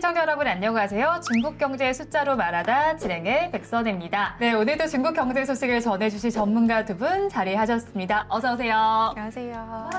시청자 여러분 안녕하세요. 중국 경제 숫자로 말하다 진행의 백선혜입니다. 네, 오늘도 중국 경제 소식을 전해주실 전문가 두 분 자리하셨습니다. 어서 오세요. 안녕하세요.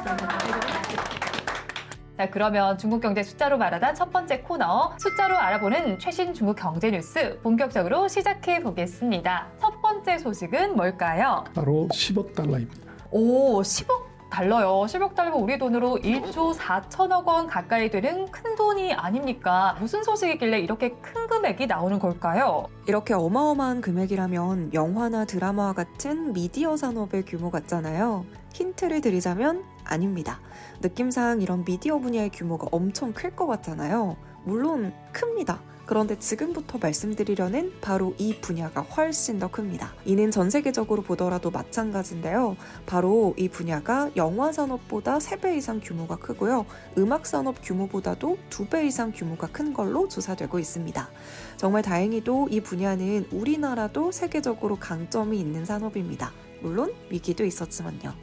자, 그러면 중국 경제 숫자로 말하다 첫 번째 코너 숫자로 알아보는 최신 중국 경제 뉴스 본격적으로 시작해 보겠습니다. 첫 번째 소식은 뭘까요? 바로 10억 달러입니다. 오, 10억 달러요. 10억 달러면 우리 돈으로 1조 4천억 원 가까이 되는 큰 돈이 아닙니까? 무슨 소식이길래 이렇게 큰 금액이 나오는 걸까요? 이렇게 어마어마한 금액이라면 영화나 드라마와 같은 미디어 산업의 규모 같잖아요. 힌트를 드리자면 아닙니다. 느낌상 이런 미디어 분야의 규모가 엄청 클 것 같잖아요. 물론 큽니다. 그런데 지금부터 말씀드리려는 바로 이 분야가 훨씬 더 큽니다. 이는 전 세계적으로 보더라도 마찬가지인데요. 바로 이 분야가 영화 산업보다 3배 이상 규모가 크고요. 음악 산업 규모보다도 2배 이상 규모가 큰 걸로 조사되고 있습니다. 정말 다행히도 이 분야는 우리나라도 세계적으로 강점이 있는 산업입니다. 물론 위기도 있었지만요.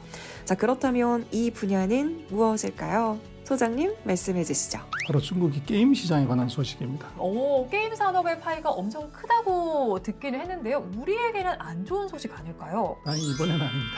자, 그렇다면 이 분야는 무엇일까요? 소장님 말씀해 주시죠. 바로 중국이 게임 시장에 관한 소식입니다. 오, 게임 산업의 파이가 엄청 크다고 듣기는 했는데요. 우리에게는 안 좋은 소식 아닐까요? 아니, 이번엔 아닙니다.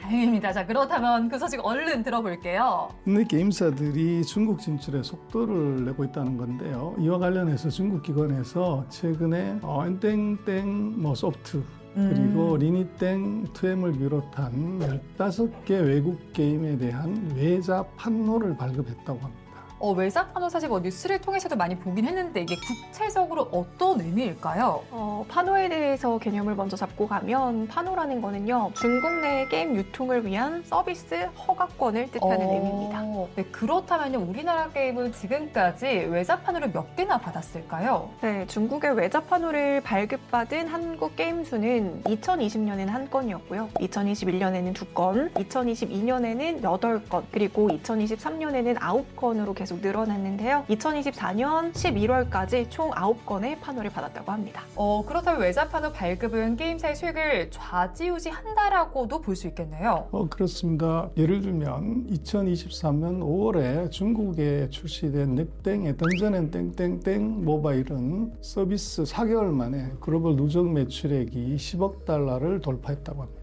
다행입니다. 자, 그렇다면 그 소식 얼른 들어볼게요. 국내 게임사들이 중국 진출에 속도를 내고 있다는 건데요. 이와 관련해서 중국 기관에서 최근에 엔땡땡 소프트 그리고 리니땡, 투엠을 비롯한 15개 외국 게임에 대한 외자 판로를 발급했다고 합니다. 외사 판호 사실 뉴스를 통해서도 많이 보긴 했는데 이게 구체적으로 어떤 의미일까요? 파노에 대해서 개념을 먼저 잡고 가면 파노라는 거는요, 중국 내 게임 유통을 위한 서비스 허가권을 뜻하는 의미입니다. 네, 그렇다면 우리나라 게임은 지금까지 외자 판호를 몇 개나 받았을까요? 네, 중국의 외자 파노를 발급받은 한국 게임 수는 2020년에는 1건이었고요. 2021년에는 2건, 2022년에는 8건, 그리고 2023년에는 9건으로 계속 늘어났는데요. 2024년 11월까지 총 9건의 파노를 받았다고 합니다. 그렇다면 외자 판호 발급은 게임사의 수익을 좌지우지한다라고도 볼 수 있겠네요. 그렇습니다. 예를 들면 2023년 5월에 중국에 출시된 넥땡의 던전앤 땡땡땡 모바일은 서비스 4개월 만에 글로벌 누적 매출액이 10억 달러를 돌파했다고 합니다.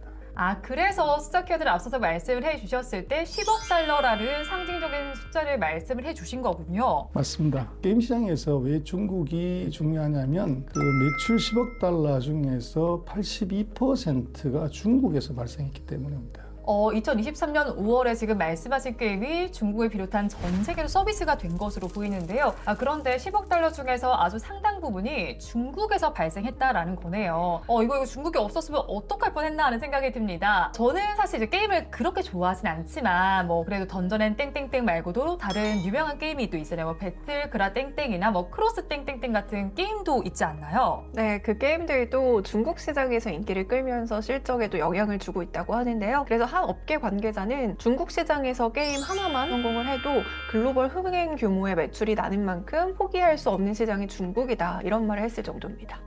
그래서 숫자 키워드를 앞서서 말씀을 해주셨을 때 10억 달러라는 상징적인 숫자를 말씀을 해주신 거군요. 맞습니다. 게임 시장에서 왜 중국이 중요하냐면 그 매출 10억 달러 중에서 82%가 중국에서 발생했기 때문입니다. 2023년 5월에 지금 말씀하신 게임이 중국을 비롯한 전 세계로 서비스가 된 것으로 보이는데요. 그런데 10억 달러 중에서 아주 상당 부분이 중국에서 발생했다라는 거네요. 이거 중국이 없었으면 어떡할 뻔했나 하는 생각이 듭니다. 저는 사실 이제 게임을 그렇게 좋아하진 않지만 그래도 던전앤 땡땡땡 말고도 다른 유명한 게임이 또 있잖아요. 배틀그라 땡땡이나 크로스 땡땡땡 같은 게임도 있지 않나요? 네, 그 게임들도 중국 시장에서 인기를 끌면서 실적에도 영향을 주고 있다고 하는데요. 그래서 한 업계 관계자는 중국 시장에서 게임 하나만 성공을 해도 글로벌 흥행 규모의 매출이 나는 만큼 포기할 수 없는 시장이 중국이다, 이런 말을 했을 정도입니다.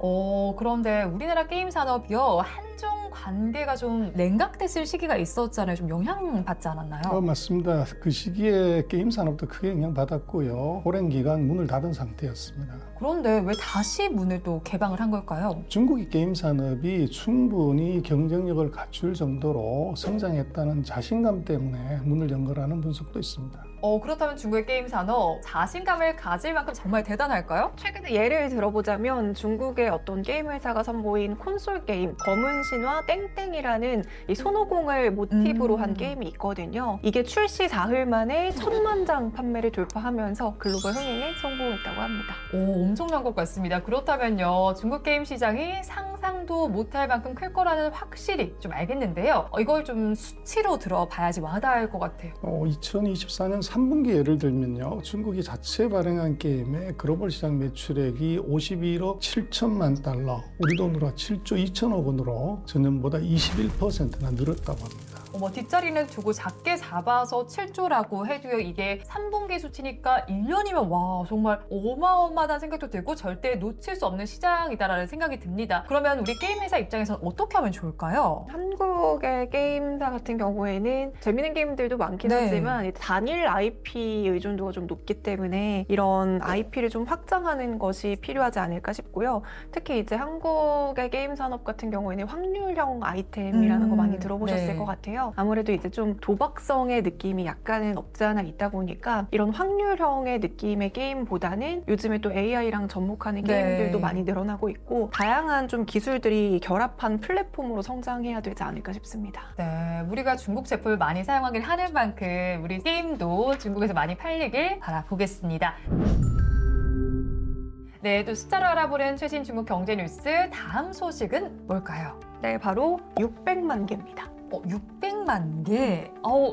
그런데 우리나라 게임 산업이요, 한중 관계가 좀 냉각됐을 시기가 있었잖아요. 좀 영향받지 않았나요? 맞습니다. 그 시기에 게임 산업도 크게 영향받았고요. 오랜 기간 문을 닫은 상태였습니다. 그런데 왜 다시 문을 또 개방을 한 걸까요? 중국의 게임 산업이 충분히 경쟁력을 갖출 정도로 성장했다는 자신감 때문에 문을 연 거라는 분석도 있습니다. 그렇다면 중국의 게임 산업 자신감을 가질 만큼 정말 대단할까요? 최근에 예를 들어보자면 중국의 어떤 게임 회사가 선보인 콘솔 게임 검은 신화 땡땡이라는 이 손오공을 모티브로 한 게임이 있거든요. 이게 출시 4일 만에 1000만 장 판매를 돌파하면서 글로벌 흥행에 성공했다고 합니다. 엄청난 것 같습니다. 그렇다면요, 중국 게임 시장이 상상도 못할 만큼 클 거라는 확실히 좀 알겠는데요. 이걸 좀 수치로 들어봐야지 와닿을 것 같아요. 2024년 3분기 예를 들면요, 중국이 자체 발행한 게임의 글로벌 시장 매출액이 51억 7천만 달러, 우리 돈으로 7조 2천억 원으로 전년보다 21%나 늘었다고 합니다. 뒷자리는 두고 작게 잡아서 7조라고 해도요. 이게 3분기 수치니까 1년이면 와 정말 어마어마하다는 생각도 들고 절대 놓칠 수 없는 시장이다라는 생각이 듭니다. 그러면 우리 게임 회사 입장에서는 어떻게 하면 좋을까요? 한국의 게임사 같은 경우에는 재밌는 게임들도 많긴 네. 하지만 단일 IP 의존도가 좀 높기 때문에 이런 IP를 좀 확장하는 것이 필요하지 않을까 싶고요. 특히 이제 한국의 게임 산업 같은 경우에는 확률형 아이템이라는 거 많이 들어보셨을 네. 것 같아요. 아무래도 이제 좀 도박성의 느낌이 약간은 없지 않아 있다 보니까 이런 확률형의 느낌의 게임보다는 요즘에 또 AI랑 접목하는 네. 게임들도 많이 늘어나고 있고 다양한 좀 기술들이 결합한 플랫폼으로 성장해야 되지 않을까 싶습니다. 네, 우리가 중국 제품을 많이 사용하긴 하는 만큼 우리 게임도 중국에서 많이 팔리길 바라보겠습니다. 네, 또 숫자로 알아보는 최신 중국 경제 뉴스 다음 소식은 뭘까요? 네, 바로 600만 개입니다. 600만 개?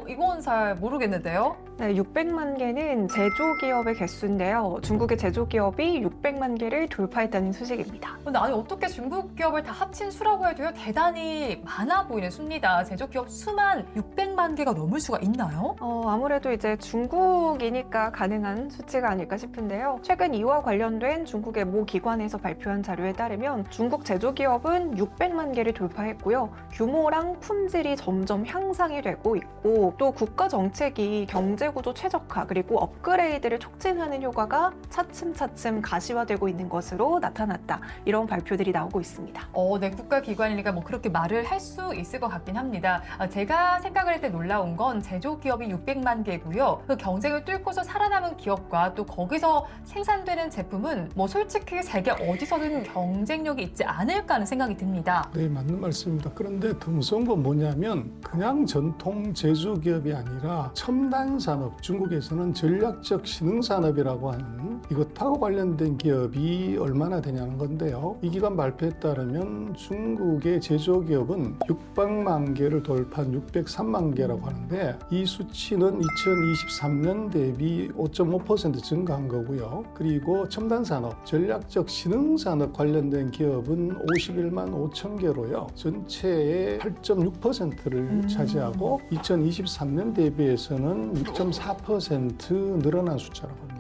이건 잘 모르겠는데요? 네, 600만 개는 제조기업의 개수인데요. 중국의 제조기업이 600만 개를 돌파했다는 소식입니다. 근데 아니 어떻게 중국 기업을 다 합친 수라고 해도요 대단히 많아 보이는 수입니다. 제조기업 수만 600만 개가 넘을 수가 있나요? 아무래도 이제 중국이니까 가능한 수치가 아닐까 싶은데요. 최근 이와 관련된 중국의 모 기관에서 발표한 자료에 따르면 중국 제조기업은 600만 개를 돌파했고요. 규모랑 품질이 점점 향상이 되고 있고 또 국가 정책이 경제구조 최적화 그리고 업그레이드를 촉진하는 효과가 차츰차츰 가시화되고 있는 것으로 나타났다. 이런 발표들이 나오고 있습니다. 네, 국가기관이니까 뭐 그렇게 말을 할 수 있을 것 같긴 합니다. 제가 생각을 할 때 놀라운 건 제조기업이 600만 개고요. 그 경쟁을 뚫고서 살아남은 기업과 또 거기서 생산되는 제품은 뭐 솔직히 세계 어디서든 경쟁력이 있지 않을까 하는 생각이 듭니다. 네, 맞는 말씀입니다. 그런데 더 무서운 건 뭐냐면 그냥 전통 제조기업이 아니라 첨단 산업, 중국에서는 전략적 신흥산업이라고 하는 이것하고 관련된 기업이 얼마나 되냐는 건데요. 이 기관 발표에 따르면 중국의 제조기업은 600만 개를 돌파한 603만 개라고 하는데 이 수치는 2023년 대비 5.5% 증가한 거고요. 그리고 첨단 산업, 전략적 신흥산업 관련된 기업은 51만 5천 개로요. 전체의 8.6%를 차지하고 2023년 대비해서는 6.4% 늘어난 숫자라고 합니다.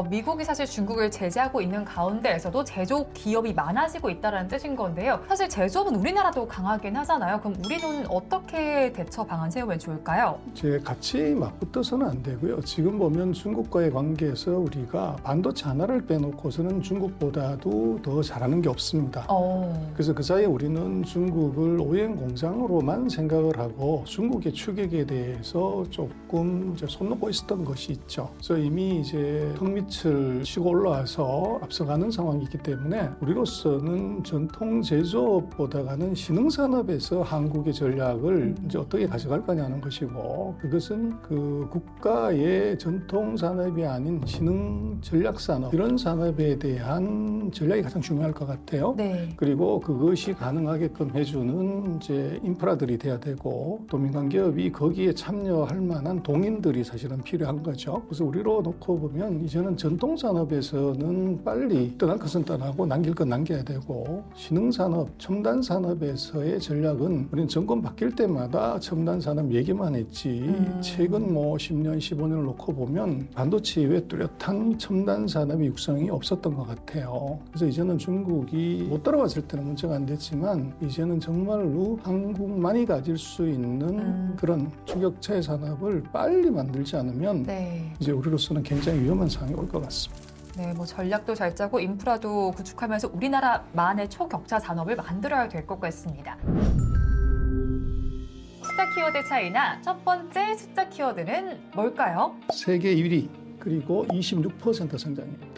미국이 사실 중국을 제재하고 있는 가운데에서도 제조기업이 많아지고 있다는 뜻인 건데요. 사실 제조업은 우리나라도 강하긴 하잖아요. 그럼 우리는 어떻게 대처 방안 세우면 좋을까요? 제 같이 맞붙어서는 안 되고요. 지금 보면 중국과의 관계에서 우리가 반도체 하나를 빼놓고서는 중국보다도 더 잘하는 게 없습니다. 그래서 그 사이에 우리는 중국을 오행 공장으로만 생각을 하고 중국의 추격에 대해서 조금 이제 손 놓고 있었던 것이 있죠. 그래서 이미 이제 턱밑을 치고 올라와서 앞서가는 상황이기 때문에 우리로서는 전통 제조업보다는 신흥산업에서 한국의 전략을 이제 어떻게 가져갈 거냐는 것이고 그것은 그 국가의 전통 산업이 아닌 신흥 전략 산업 이런 산업에 대한 전략이 가장 중요할 것 같아요. 네. 그리고 그것이 가능하게끔 해주는 이제 인프라들이 돼야 되고 또 민간 기업이 거기에 참여할 만한 동인들이 사실은 필요한 거죠. 그래서 우리로 놓고 보면 이제는 전통 산업에서는 빨리 떠날 것은 떠나고 남길 건 남겨야 되고 신흥산업, 첨단 산업에서의 전략은 우리는 정권 바뀔 때마다 첨단 산업 얘기만 했지 최근 뭐 10년, 15년을 놓고 보면 반도체 이외에 뚜렷한 첨단 산업의 육성이 없었던 것 같아요. 그래서 이제는 중국이 못 따라왔을 때는 문제가 안 됐지만 이제는 정말로 한국만이 가질 수 있는 그런 추격차의 산업을 빨리 만들지 않으면 네. 이제 우리로서는 굉장히 위험한 상황이 올 것 같습니다. 네, 뭐 전략도 잘 짜고 인프라도 구축하면서 우리나라만의 초격차 산업을 만들어야 될 것 같습니다. 숫자 키워드 차이나 첫 번째 숫자 키워드는 뭘까요? 세계 1위 그리고 26% 성장입니다.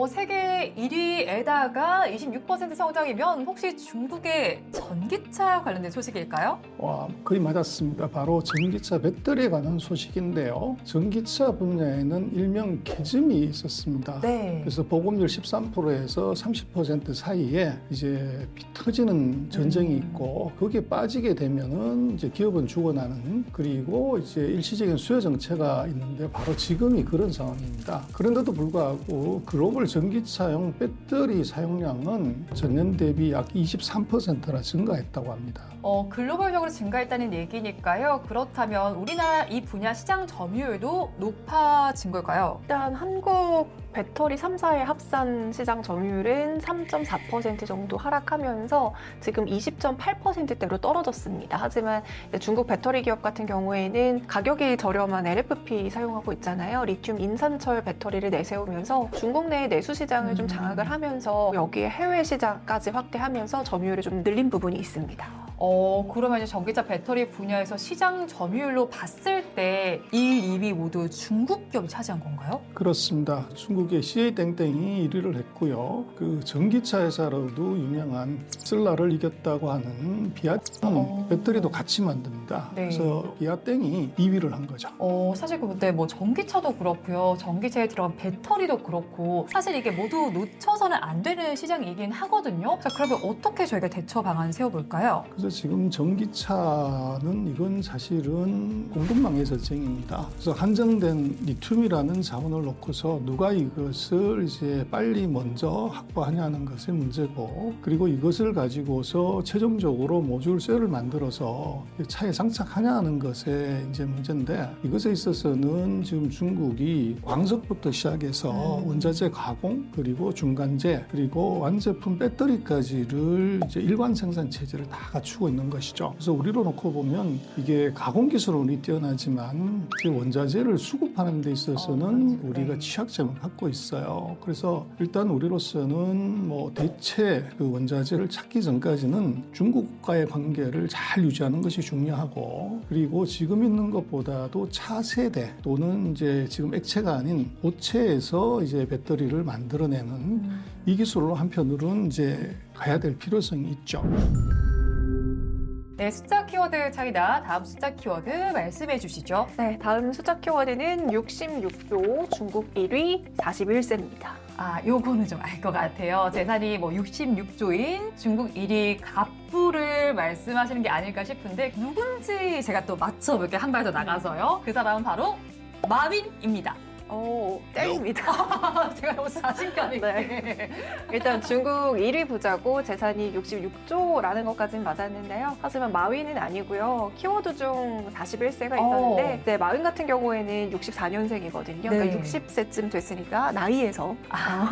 세계 1위에다가 26% 성장이면 혹시 중국의 전기차 관련된 소식일까요? 와, 거의 맞았습니다. 바로 전기차 배터리에 관한 소식인데요. 전기차 분야에는 일명 캐즘이 있었습니다. 네. 그래서 보급률 13%에서 30% 사이에 이제 피 터지는 전쟁이 있고 거기에 빠지게 되면은 이제 기업은 죽어나는 그리고 이제 일시적인 수요 정체가 있는데 바로 지금이 그런 상황입니다. 그런데도 불구하고 글로벌 전기차용 배터리 사용량은 전년 대비 약 23%나 증가했다고 합니다. 글로벌적으로 증가했다는 얘기니까요. 그렇다면 우리나라 이 분야 시장 점유율도 높아진 걸까요? 일단 한국 배터리 3사의 합산 시장 점유율은 3.4% 정도 하락하면서 지금 20.8%대로 떨어졌습니다. 하지만 중국 배터리 기업 같은 경우에는 가격이 저렴한 LFP 사용하고 있잖아요. 리튬 인산철 배터리를 내세우면서 중국 내 내수 시장을 좀 장악을 하면서 여기에 해외 시장까지 확대하면서 점유율을 좀 늘린 부분이 있습니다. 그러면 이제 전기차 배터리 분야에서 시장 점유율로 봤을 때 1, 2위 모두 중국 기업이 차지한 건가요? 그렇습니다. 중국의 CA땡땡이 1위를 했고요. 그 전기차 회사로도 유명한 슬라를 이겼다고 하는 비아땡 배터리도 같이 만듭니다. 네. 그래서 비아땡이 2위를 한 거죠. 사실 근데 뭐 전기차도 그렇고요. 전기차에 들어간 배터리도 그렇고 사실 이게 모두 놓쳐서는 안 되는 시장이긴 하거든요. 자, 그러면 어떻게 저희가 대처 방안 세워볼까요? 그래서 지금 전기차는 이건 사실은 공급망의 전쟁입니다. 그래서 한정된 리튬이라는 자원을 놓고서 누가 이것을 이제 빨리 먼저 확보하냐는 것이 문제고, 그리고 이것을 가지고서 최종적으로 모듈 셀을 만들어서 차에 장착하냐는 것에 이제 문제인데, 이것에 있어서는 지금 중국이 광석부터 시작해서 원자재 가공, 그리고 중간재, 그리고 완제품 배터리까지를 이제 일관 생산 체제를 다 갖추고 있는 것이죠. 그래서 우리로 놓고 보면 이게 가공 기술은 뛰어나지만 원자재를 수급하는 데 있어서는 우리가 취약점을 갖고 있어요. 그래서 일단 우리로서는 뭐 대체 그 원자재를 찾기 전까지는 중국과의 관계를 잘 유지하는 것이 중요하고, 그리고 지금 있는 것보다도 차세대 또는 이제 지금 액체가 아닌 고체에서 이제 배터리를 만들어내는 이 기술로 한편으로는 이제 가야 될 필요성이 있죠. 네, 숫자 키워드 차이다. 다음 숫자 키워드 말씀해 주시죠. 네, 다음 숫자 키워드는 66조, 중국 1위 41세입니다. 요거는 좀 알 것 같아요. 재산이 뭐 66조인 중국 1위 갑부를 말씀하시는 게 아닐까 싶은데 누군지 제가 또 맞춰볼게요. 한 발 더 나가서요. 그 사람은 바로 마윈입니다. 땡입니다. 제가 너무 자신감 있게. 네. 일단 중국 1위 부자고 재산이 66조라는 것까지는 맞았는데요. 하지만 마윈은 아니고요. 키워드 중 41세가 있었는데 이제 마윈 같은 경우에는 64년생이거든요. 네. 그러니까 60세쯤 됐으니까 나이에서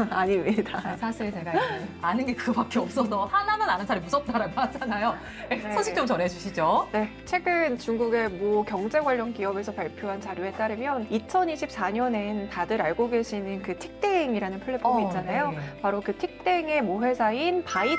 아닙니다. 사실 제가 이제 아는 게 그거밖에 없어서 하나만 아는 사람이 무섭다라고 하잖아요. 네. 소식 좀 전해주시죠. 네, 최근 중국의 모 경제 관련 기업에서 발표한 자료에 따르면 2024년엔 다들 알고 계시는 그 틱땡이라는 플랫폼이 있잖아요. 네. 바로 그 틱땡의 모 회사인 바이트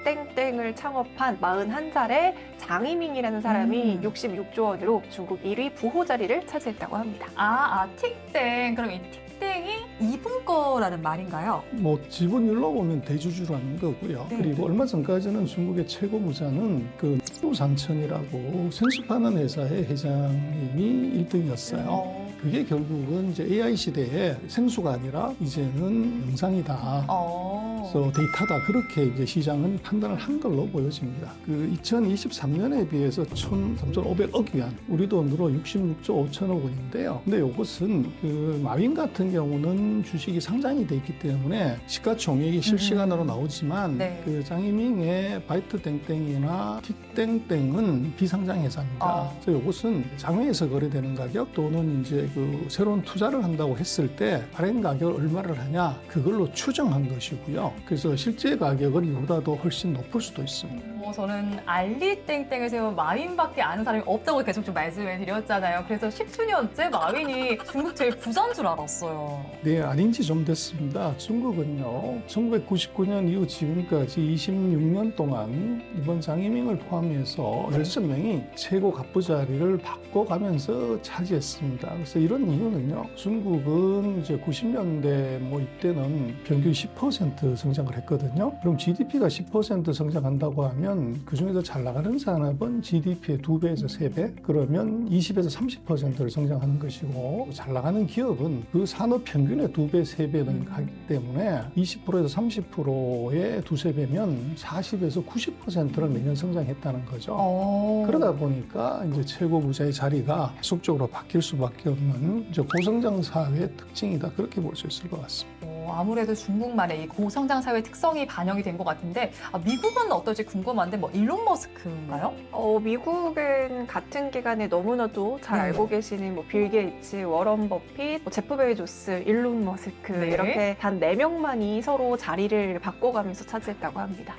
땡땡을 창업한 41살의 장이밍이라는 사람이 66조 원으로 중국 1위 부호 자리를 차지했다고 합니다. 틱땡. 그럼 이 틱땡이 이분 거라는 말인가요? 뭐 지분율로 보면 대주주라는 거고요. 네. 그리고 얼마 전까지는 중국의 최고 부자는 그 산천이라고 생수파는 회사의 회장님이 1등이었어요. 그게 결국은 이제 AI 시대에 생수가 아니라 이제는 영상이다. 그래서 데이터다. 그렇게 이제 시장은 판단을 한 걸로 보여집니다. 그 2023년에 비해서 3,500억 위안, 우리 돈으로 66조 5천억 원인데요. 근데 이것은 그 마윈 같은 경우는 주식이 상장이 돼 있기 때문에 시가총액이 실시간으로 나오지만 네. 그 장이밍의 바이트 땡땡이나 틱땡땡은 비상장 회사입니다. 그래서 이것은 장외에서 거래되는 가격 또는 이제 그 새로운 투자를 한다고 했을 때 발행 가격을 얼마를 하냐 그걸로 추정한 것이고요. 그래서 실제 가격은 이보다도 훨씬 높을 수도 있습니다. 저는 알리땡땡을 세운 마윈밖에 아는 사람이 없다고 계속 좀 말씀을 드렸잖아요. 그래서 10주년째 마윈이 중국 제일 부자인 줄 알았어요. 네, 아닌지 좀 됐습니다. 중국은요, 1999년 이후 지금까지 26년 동안 이번 장이밍을 포함해서 16명이 최고 갑부 자리를 바꿔가면서 차지했습니다. 그래서 이런 이유는요, 중국은 이제 90년대 뭐 이때는 평균 10% 성장을 했거든요. 그럼 GDP가 10% 성장한다고 하면 그 중에서 잘 나가는 산업은 GDP의 2배에서 3배, 그러면 20에서 30%를 성장하는 것이고, 잘 나가는 기업은 그 산업 평균의 2배, 3배는 가기 때문에 20%에서 30%의 2~3배면 40에서 90%를 매년 성장했다는 거죠. 그러다 보니까 이제 최고 부자의 자리가 계속적으로 바뀔 수밖에 없는 이제 고성장 사회의 특징이다. 그렇게 볼 수 있을 것 같습니다. 아무래도 중국만의 이 고성장 사회 특성이 반영이 된 것 같은데 미국은 어떨지 궁금한데 뭐 일론 머스크인가요? 미국은 같은 기간에 너무나도 잘 네. 알고 계시는 뭐 빌 게이츠, 워런 버핏, 뭐 제프 베이조스, 일론 머스크 네. 이렇게 단 4명만이 서로 자리를 바꿔가면서 차지했다고 합니다.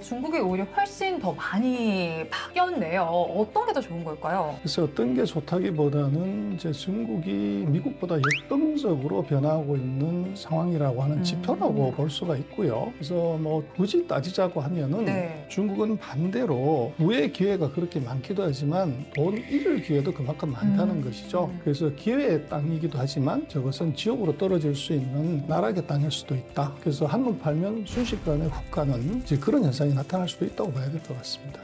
중국이 오히려 훨씬 더 많이 바뀌었네요. 어떤 게 더 좋은 걸까요? 그래서 어떤 게 좋다기보다는 이제 중국이 미국보다 역동적으로 변화하고 있는 상황이라고 하는 지표라고 볼 수가 있고요. 그래서 뭐 굳이 따지자고 하면은 네. 중국은 반대로 부의 기회가 그렇게 많기도 하지만 돈 잃을 기회도 그만큼 많다는 것이죠. 그래서 기회의 땅이기도 하지만 저것은 지옥으로 떨어질 수 있는 나락의 땅일 수도 있다. 그래서 한눈 팔면 순식간에 훅 가는 이제 그런 현상이 나타날 수도 있다고 봐야 될 것 같습니다.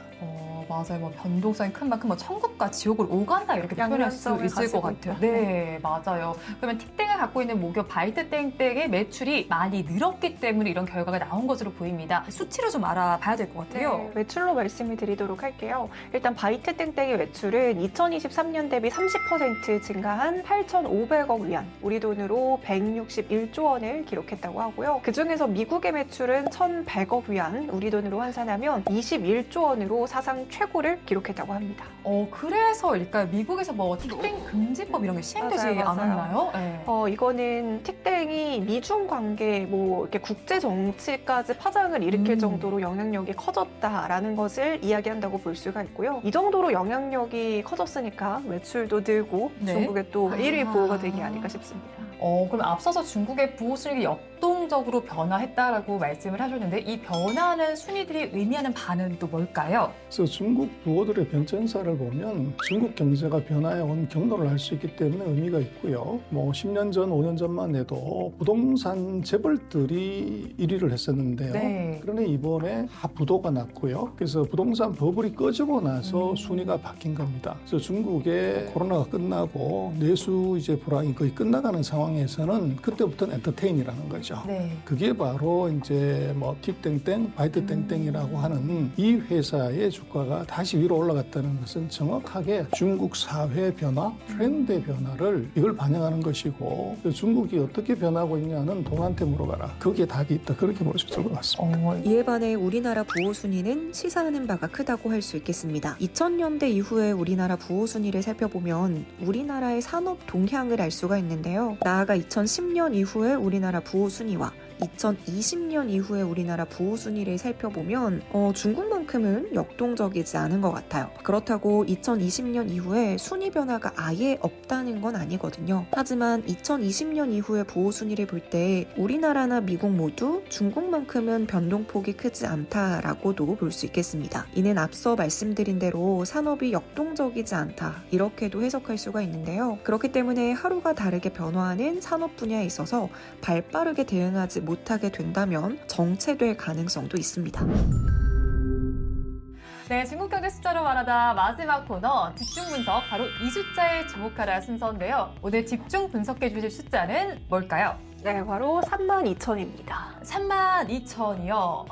맞아요. 뭐 변동성이 큰 만큼 뭐 천국과 지옥을 오간다 이렇게 표현할 수 양면성을 있을 것 가지고 같아요. 있다. 네, 맞아요. 그러면 틱땡을 갖고 있는 모교 바이트 땡땡의 매출이 많이 늘었기 때문에 이런 결과가 나온 것으로 보입니다. 수치로 좀 알아봐야 될 것 같아요. 네, 매출로 말씀을 드리도록 할게요. 일단 바이트 땡땡의 매출은 2023년 대비 30% 증가한 8,500억 위안, 우리 돈으로 161조 원을 기록했다고 하고요. 그중에서 미국의 매출은 1,100억 위안, 우리 돈으로 환산하면 21조 원으로 사상 최고를 기록했다고 합니다. 그래서일까요? 미국에서 뭐 틱땡 금지법 이런 게 시행되지 맞아요. 않았나요? 네. 이거는 틱땡이 미중 관계, 뭐 이렇게 국제 정치까지 파장을 일으킬 정도로 영향력이 커졌다라는 것을 이야기한다고 볼 수가 있고요. 이 정도로 영향력이 커졌으니까 매출도 늘고 네. 중국의 또 1위 부호가 된 게 아닐까 싶습니다. 그럼 앞서서 중국의 부호 순위가 역동적으로 변화했다라고 말씀을 하셨는데 이 변화하는 순위들이 의미하는 바는 또 뭘까요? 그래서 중국 부호들의 변천사를 보면 중국 경제가 변화해 온 경로를 알 수 있기 때문에 의미가 있고요. 뭐 10년 전, 5년 전만 해도 부동산 재벌들이 1위를 했었는데요. 네. 그러나 이번에 부도가 났고요. 그래서 부동산 버블이 꺼지고 나서 순위가 바뀐 겁니다. 그래서 중국의 코로나가 끝나고 내수 이제 불황이 거의 끝나가는 상황에서는 그때부터는 엔터테인이라는 거죠. 네. 그게 바로 이제 뭐 틱땡땡, 바이트 땡땡이라고 하는 이 회사의 주가가 다시 위로 올라갔다는 것은 정확하게 중국 사회 변화, 트렌드의 변화를 이걸 반영하는 것이고 중국이 어떻게 변하고 있냐는 돈한테 물어봐라. 거기에 답이 있다. 그렇게 볼 수 있을 것 같습니다. 이에 반해 우리나라 부호 순위는 시사하는 바가 크다고 할 수 있겠습니다. 2000년대 이후에 우리나라 부호 순위를 살펴보면 우리나라의 산업 동향을 알 수가 있는데요. 나아가 2010년 이후에 우리나라 부호 순위와 2020년 이후에 우리나라 부호 순위를 살펴보면 중국만큼은 역동적이지 않은 것 같아요. 그렇다고 2020년 이후에 순위 변화가 아예 없다는 건 아니거든요. 하지만 2020년 이후의 부호 순위를 볼 때 우리나라나 미국 모두 중국만큼은 변동폭이 크지 않다라고도 볼 수 있겠습니다. 이는 앞서 말씀드린 대로 산업이 역동적이지 않다 이렇게도 해석할 수가 있는데요. 그렇기 때문에 하루가 다르게 변화하는 산업 분야에 있어서 발빠르게 대응하지 못하게 된다면 정체될 가능성도 있습니다. 네, 중국 경제 숫자로 말하다 마지막 코너 집중 분석, 바로 이 숫자에 주목하라 순서인데요. 오늘 집중 분석해 주실 숫자는 뭘까요? 네, 바로 32,000입니다. 32,000이요.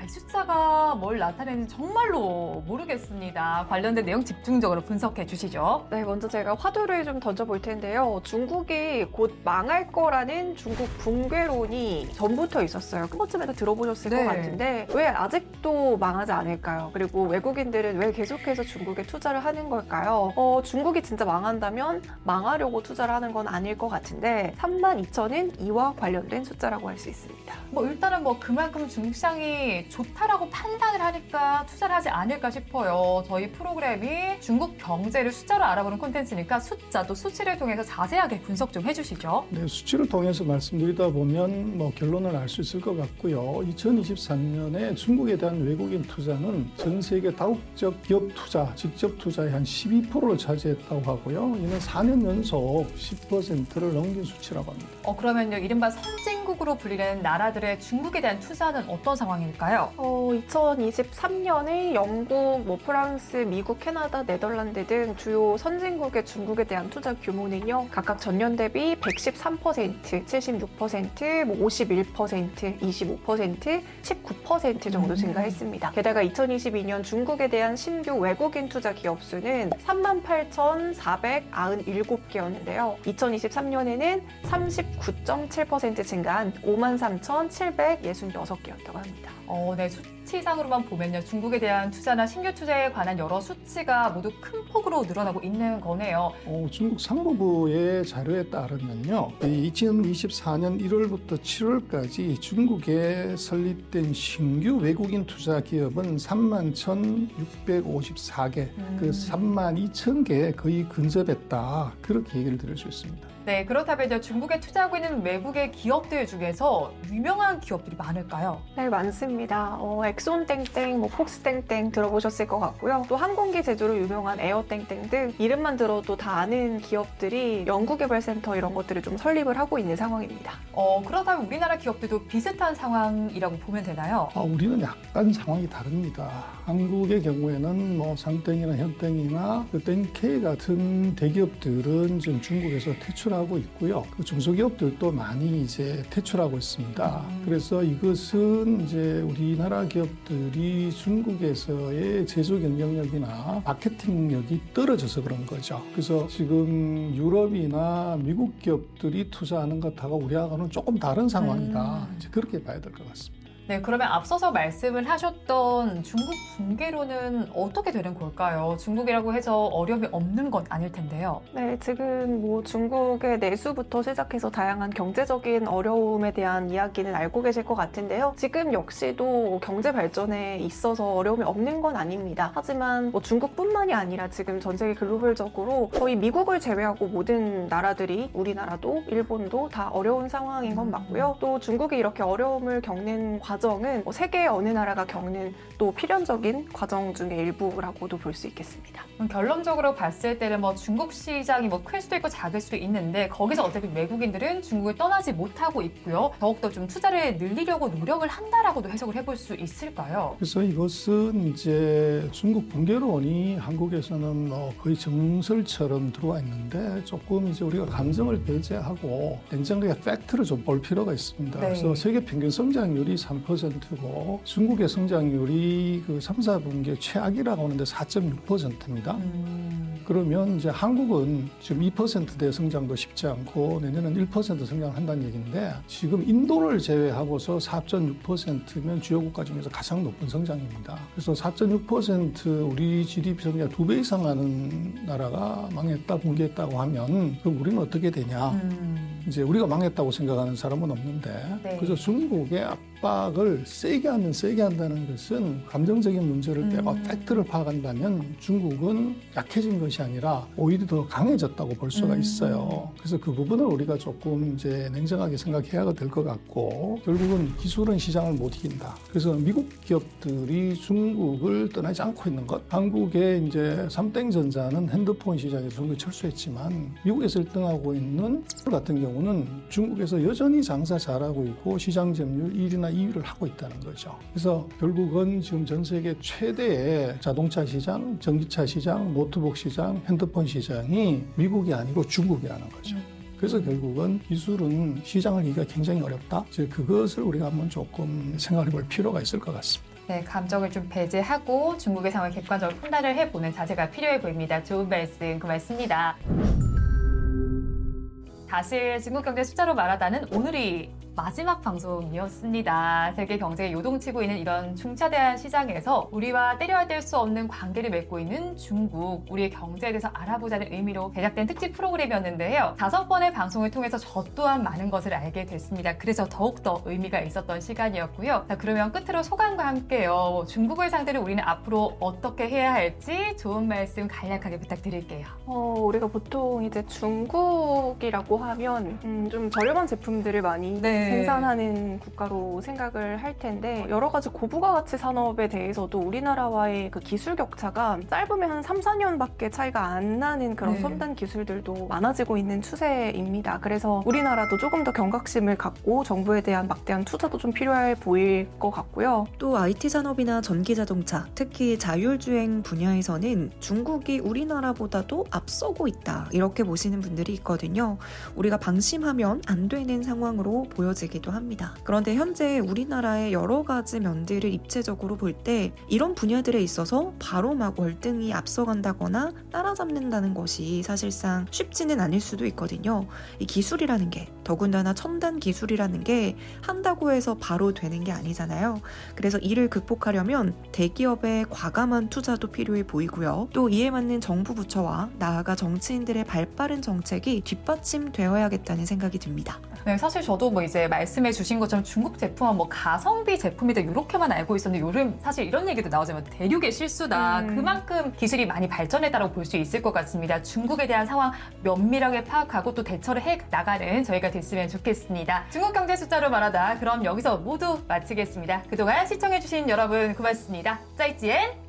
이 숫자가 뭘 나타내는지 정말로 모르겠습니다. 관련된 내용 집중적으로 분석해 주시죠. 네, 먼저 제가 화두를 좀 던져볼 텐데요. 중국이 곧 망할 거라는 중국 붕괴론이 전부터 있었어요. 한 번쯤에도 들어보셨을 네. 것 같은데 왜 아직도 망하지 않을까요? 그리고 외국인들은 왜 계속해서 중국에 투자를 하는 걸까요? 중국이 진짜 망한다면 망하려고 투자를 하는 건 아닐 것 같은데 32,000은 이와 관련된 숫자라고 할 수 있습니다. 일단은 그만큼 중국 시장이 좋다라고 판단을 하니까 투자를 하지 않을까 싶어요. 저희 프로그램이 중국 경제를 숫자로 알아보는 콘텐츠니까 숫자 또 수치를 통해서 자세하게 분석 좀 해주시죠. 네, 수치를 통해서 말씀드리다 보면 결론을 알 수 있을 것 같고요. 2023년에 중국에 대한 외국인 투자는 전 세계 다국적 기업 투자, 직접 투자의 한 12%를 차지했다고 하고요. 이는 4년 연속 10%를 넘긴 수치라고 합니다. 그러면요, 이른바 선진국으로 불리는 나라들의 중국에 대한 투자는 어떤 상황일까요? 있을까요? 2023년에 영국, 프랑스, 미국, 캐나다, 네덜란드 등 주요 선진국의 중국에 대한 투자 규모는요. 각각 전년 대비 113%, 76%, 51%, 25%, 19% 정도 증가했습니다. 게다가 2022년 중국에 대한 신규 외국인 투자 기업 수는 38,497개였는데요. 2023년에는 39.7% 증가한 53,766개였다고 합니다. 네, 수치상으로만 보면요. 중국에 대한 투자나 신규 투자에 관한 여러 수치가 모두 큰 폭으로 늘어나고 있는 거네요. 중국 상무부의 자료에 따르면요. 2024년 1월부터 7월까지 중국에 설립된 신규 외국인 투자 기업은 31,654개, 그 32,000개에 거의 근접했다. 그렇게 얘기를 드릴 수 있습니다. 네, 그렇다면 이제 중국에 투자하고 있는 외국의 기업들 중에서 유명한 기업들이 많을까요? 네, 많습니다. 엑손 땡땡, 폭스 땡땡 들어보셨을 것 같고요. 또 항공기 제조로 유명한 에어 땡땡 등 이름만 들어도 다 아는 기업들이 연구개발센터 이런 것들을 좀 설립을 하고 있는 상황입니다. 그렇다면 우리나라 기업들도 비슷한 상황이라고 보면 되나요? 우리는 약간 상황이 다릅니다. 한국의 경우에는 상땡이나 현땡이나 그 땡K 같은 대기업들은 지금 중국에서 퇴출하고 있고요. 그 중소기업들도 많이 이제 퇴출하고 있습니다. 그래서 이것은 이제 우리나라 기업들이 중국에서의 제조 경쟁력이나 마케팅력이 떨어져서 그런 거죠. 그래서 지금 유럽이나 미국 기업들이 투자하는 것하고 우리하고는 조금 다른 상황이다. 이제 그렇게 봐야 될 것 같습니다. 네, 그러면 앞서서 말씀을 하셨던 중국 붕괴로는 어떻게 되는 걸까요? 중국이라고 해서 어려움이 없는 건 아닐 텐데요. 네, 지금 중국의 내수부터 시작해서 다양한 경제적인 어려움에 대한 이야기는 알고 계실 것 같은데요. 지금 역시도 경제 발전에 있어서 어려움이 없는 건 아닙니다. 하지만 중국뿐만이 아니라 지금 전 세계 글로벌적으로 거의 미국을 제외하고 모든 나라들이 우리나라도 일본도 다 어려운 상황인 건 맞고요. 또 중국이 이렇게 어려움을 겪는 과정은 세계 어느 나라가 겪는 또 필연적인 과정 중의 일부라고도 볼 수 있겠습니다. 결론적으로 봤을 때는 중국 시장이 클 수도 있고 작을 수도 있는데 거기서 어차피 외국인들은 중국을 떠나지 못하고 있고요. 더욱더 좀 투자를 늘리려고 노력을 한다라고도 해석을 해볼 수 있을까요? 그래서 이것은 이제 중국 붕괴론이 한국에서는 거의 정설처럼 들어와 있는데 조금 이제 우리가 감정을 배제하고 냉정하게 팩트를 좀 볼 필요가 있습니다. 네. 그래서 세계 평균 성장률이 3%고 중국의 성장률이 그 3, 4분기 최악이라고 하는데 4.6%입니다. 그러면 이제 한국은 지금 2%대 성장도 쉽지 않고 내년은 1% 성장한다는 얘기인데 지금 인도를 제외하고서 4.6%면 주요 국가 중에서 가장 높은 성장입니다. 그래서 4.6% 우리 GDP 성장 2배 이상 하는 나라가 망했다, 붕괴했다고 하면 그럼 우리는 어떻게 되냐? 이제 우리가 망했다고 생각하는 사람은 없는데 네. 그래서 중국의 압박을 세게 한다는 것은 감정적인 문제를 빼고 팩트를 파악한다면 중국은 약해진 것이 아니라 오히려 더 강해졌다고 볼 수가 있어요. 그래서 그 부분을 우리가 조금 이제 냉정하게 생각해야 될 것 같고 결국은 기술은 시장을 못 이긴다. 그래서 미국 기업들이 중국을 떠나지 않고 있는 것. 한국의 이제 삼땡전자는 핸드폰 시장에서 중국에 철수했지만 미국에서 1등하고 있는 같은 경우는 중국에서 여전히 장사 잘하고 있고 시장 점유율 1위나 2위를 하고 있다는 거죠. 그래서 결국은 지금 전 세계 최대의 자동차 시장, 전기차 시장, 노트북 시장, 핸드폰 시장이 미국이 아니고 중국이라는 거죠. 그래서 결국은 기술은 시장을 이기기가 굉장히 어렵다. 이제 그것을 우리가 한번 조금 생각해 볼 필요가 있을 것 같습니다. 네, 감정을 좀 배제하고 중국의 상황을 객관적으로 판단을 해보는 자세가 필요해 보입니다. 좋은 말씀 고맙습니다. 사실 중국 경제 숫자로 말하다는 오늘이 마지막 방송이었습니다. 세계 경제에 요동치고 있는 이런 중차대한 시장에서 우리와 때려야 뗄 수 없는 관계를 맺고 있는 중국, 우리의 경제에 대해서 알아보자는 의미로 제작된 특집 프로그램이었는데요. 5번의 방송을 통해서 저 또한 많은 것을 알게 됐습니다. 그래서 더욱더 의미가 있었던 시간이었고요. 자, 그러면 끝으로 소감과 함께요. 중국을 상대로 우리는 앞으로 어떻게 해야 할지 좋은 말씀 간략하게 부탁드릴게요. 우리가 보통 이제 중국이라고 하면 좀 저렴한 제품들을 많이 네. 생산하는 국가로 생각을 할 텐데 여러 가지 고부가가치 산업에 대해서도 우리나라와의 그 기술 격차가 짧으면 한 3, 4년밖에 차이가 안 나는 그런 네. 첨단 기술들도 많아지고 있는 추세입니다. 그래서 우리나라도 조금 더 경각심을 갖고 정부에 대한 막대한 투자도 좀 필요해 보일 것 같고요. 또 IT 산업이나 전기 자동차, 특히 자율주행 분야에서는 중국이 우리나라보다도 앞서고 있다. 이렇게 보시는 분들이 있거든요. 우리가 방심하면 안 되는 상황으로 보여지기도 합니다. 그런데 현재 우리나라의 여러 가지 면들을 입체적으로 볼 때 이런 분야들에 있어서 바로 막 월등히 앞서간다거나 따라잡는다는 것이 사실상 쉽지는 않을 수도 있거든요. 이 기술이라는 게, 더군다나 첨단 기술이라는 게 한다고 해서 바로 되는 게 아니잖아요. 그래서 이를 극복하려면 대기업의 과감한 투자도 필요해 보이고요. 또 이에 맞는 정부 부처와 나아가 정치인들의 발빠른 정책이 뒷받침되어야겠다는 생각이 듭니다. 네, 사실 저도 뭐 이제 말씀해 주신 것처럼 중국 제품은 뭐 가성비 제품이다 이렇게만 알고 있었는데 요즘 사실 이런 얘기도 나오자면 대륙의 실수다. 그만큼 기술이 많이 발전했다고 볼 수 있을 것 같습니다. 중국에 대한 상황 면밀하게 파악하고 또 대처를 해 나가는 저희가 됐으면 좋겠습니다. 중국 경제 숫자로 말하다 그럼 여기서 모두 마치겠습니다. 그동안 시청해 주신 여러분 고맙습니다. 짜이찌엔